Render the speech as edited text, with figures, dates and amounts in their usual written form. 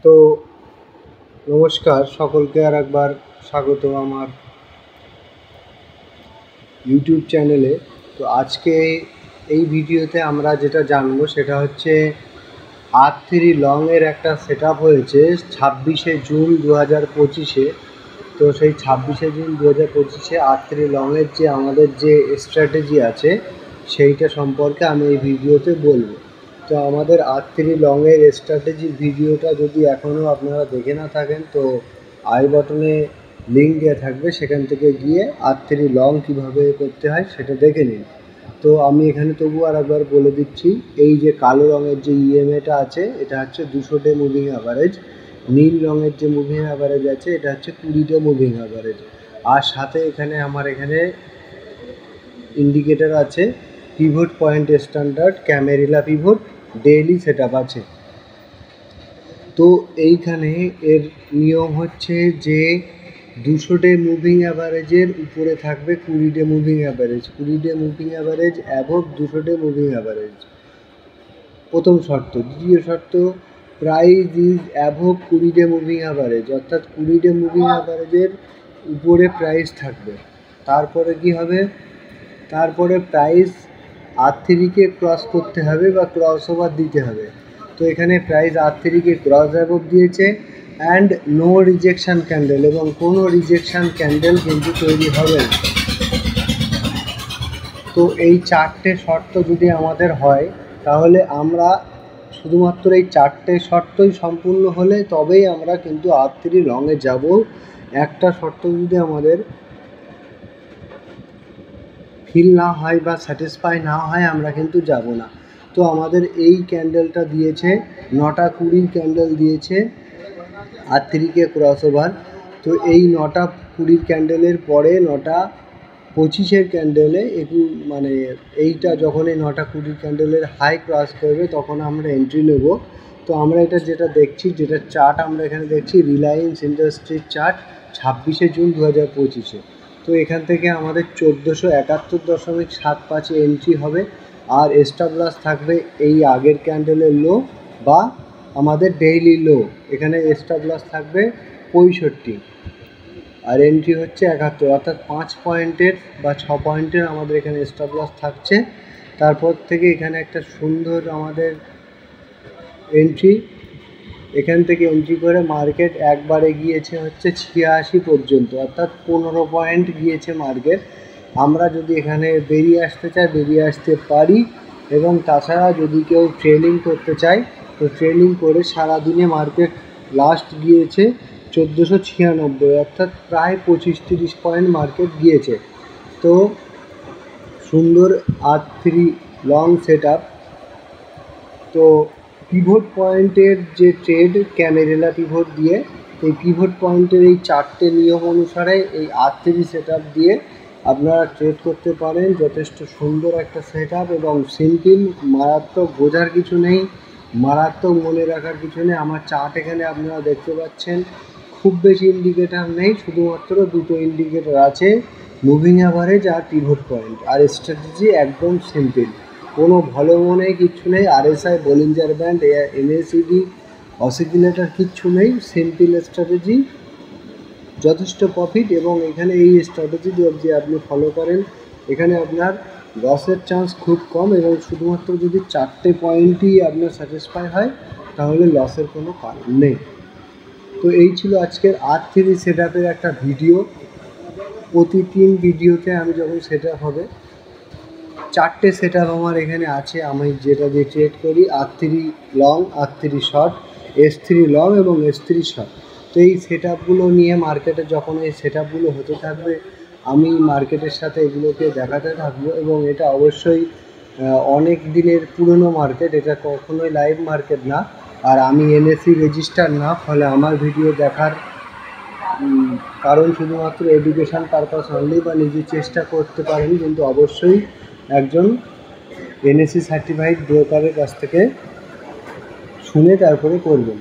তো নমস্কার সকলকে আর একবার স্বাগত আমার ইউটিউব চ্যানেলে। তো আজকে এই ভিডিওতে আমরা যেটা জানবো সেটা হচ্ছে R3 লংয়ের একটা সেট আপ হয়েছে 26শে জুন 2025-এ। তো সেই 26শে জুন 2025-এ R3 লংয়ের যে আমাদের যে স্ট্র্যাটেজি আছে সেইটা সম্পর্কে আমি এই ভিডিওতে বলবো। তো আমাদের R3 লংয়ের স্ট্র্যাটেজির ভিডিওটা যদি এখনও আপনারা দেখে না থাকেন তো আই বাটনে লিঙ্ক দেওয়া থাকবে, সেখান থেকে গিয়ে R3 লং কীভাবে করতে হয় সেটা দেখে নিন। তো আমি এখানে তবু আর একবার বলে দিচ্ছি, এই যে কালো রঙের যে ইএমএটা আছে এটা হচ্ছে 200 মুভিং অ্যাভারেজ, নীল রঙের যে মুভিং অ্যাভারেজ আছে এটা হচ্ছে 20 মুভিং অ্যাভারেজ, আর সাথে এখানে আমার এখানে ইন্ডিকেটার আছে pivot point standard, camarilla pivot, daily set up আছে। তো এইখানে এর নিয়ম হচ্ছে যে 200 মুভিং অ্যাভারেজের উপরে থাকবে 20 moving average, 20 moving average above 200 moving average, প্রথম শর্ত। দ্বিতীয় শর্ত, price is above 20 moving average, অর্থাৎ 20 মুভিং অ্যাভারেজের উপরে প্রাইস থাকবে। তারপরে কি হবে, তারপরে প্রাইস R3-কে ক্রস করতে হবে বা ক্রস ওভার দিতে হবে। তো এখানে প্রাইস R3-কে ক্রস অ্যাবভ দিয়েছে অ্যান্ড নো রিজেকশান ক্যান্ডেল, এবং কোনো রিজেকশান ক্যান্ডেল কিন্তু তৈরি হবে না। তো এই চারটে শর্ত যদি আমাদের হয় তাহলে আমরা শুধুমাত্র এই চারটে শর্তই সম্পূর্ণ হলে তবেই আমরা কিন্তু R3 লংয়ে যাব। একটা শর্ত যদি আমাদের ফিল না হয় বা স্যাটিসফাই না হয় আমরা কিন্তু যাব না। তো আমাদের এই ক্যান্ডেলটা দিয়েছে 9টা 20 ক্যান্ডেল দিয়েছে R3-কে ক্রস ওভার। তো এই 9টা 20 ক্যান্ডেলের পরে 9টা 25-এর ক্যান্ডেলে মানে এইটা যখন এই 9টা 20 ক্যান্ডেলের হাই ক্রস করবে তখন আমরা এন্ট্রি নেব। তো আমরা এটা যেটা দেখছি, যেটা চার্ট আমরা এখানে দেখছি, রিলায়েন্স ইন্ডাস্ট্রির চার্ট 26শে জুন 2025-এ। তো এখান থেকে আমাদের 1471.75 এন্ট্রি হবে, আর স্টপ লস থাকবে এই আগের ক্যান্ডেলের লো বা আমাদের ডেইলি লো। এখানে স্টপ লস থাকবে 65 আর এন্ট্রি হচ্ছে 71, অর্থাৎ 5 পয়েন্টের বা 6 পয়েন্টের আমাদের এখানে স্টপ লস থাকছে। তারপর থেকে এখানে একটা সুন্দর আমাদের এন্ট্রি, এখান থেকে এন্ট্রি করে মার্কেট একবারে গিয়েছে হচ্ছে 86 পর্যন্ত, অর্থাৎ 15 পয়েন্ট গিয়েছে মার্কেট। আমরা যদি এখানে বেরিয়ে আসতে চাই বেরিয়ে আসতে পারি, এবং তাছাড়া যদি কেউ ট্রেডিং করতে চায় তো ট্রেডিং করে সারাদিনে মার্কেট লাস্ট গিয়েছে 1496, অর্থাৎ প্রায় 25-30 পয়েন্ট মার্কেট গিয়েছে। তো সুন্দর R3 লং সেট আপ। তো পিভট পয়েন্টের যে ট্রেড, ক্যামেরিলা পিভট দিয়ে, এই পিভট পয়েন্টের এই চারটে নিয়ম অনুসারে এই R3 সেট আপ দিয়ে আপনারা ট্রেড করতে পারেন। যথেষ্ট সুন্দর একটা সেট আপ এবং সিম্পল, মারাত্মক বোঝার কিছু নেই, মারাত্মক মনে রাখার কিছু নেই। আমার চার্ট এখানে আপনারা দেখতে পাচ্ছেন, খুব বেশি ইন্ডিকেটার নেই, শুধুমাত্র দুটো ইন্ডিকেটার আছে, মুভিং অ্যাভারেজ আর পিভট পয়েন্ট, আর স্ট্র্যাটেজি একদম সিম্পল, কোনো ভালো মনে কিচ্ছু নেই, RSI, Bollinger band, MACD, oscillator কিচ্ছু নেই, সিম্পল স্ট্র্যাটেজি, যথেষ্ট প্রফিট। এবং এখানে এই স্ট্র্যাটেজি যদি আপনি ফলো করেন এখানে আপনার লসের চান্স খুব কম, এবং শুধুমাত্র যদি 4টে পয়েন্টই আপনার স্যাটিসফাই হয় তাহলে লসের কোনো কারণ নেই। তো এই ছিল আজকের R3 সেট আপের একটা ভিডিও। প্রতি 3 ভিডিওতে আমি যখন সেট আপ হবে 4টে সেট আপ আমার এখানে আছে, আমি যেটা দিয়ে ট্রেড করি, R3 long, R3 short, S3 long এবং S3 শর্ট। তো এই সেট আপগুলো নিয়ে মার্কেটে যখন এই সেট আপগুলো হতে থাকবে আমি মার্কেটের সাথে এগুলোকে দেখাতে থাকবো, এবং এটা অবশ্যই অনেক দিনের পুরনো মার্কেট, এটা কখনোই লাইভ মার্কেট না, আর আমি NSE রেজিস্টার না, ফলে আমার ভিডিও দেখার কারণ শুধুমাত্র এডুকেশান পারপাস অনলি, বা নিজে চেষ্টা করতে পারেন, কিন্তু অবশ্যই একজন NSE সার্টিফাইড ব্রোকারের কাছ থেকে শুনে তারপরে করবেন।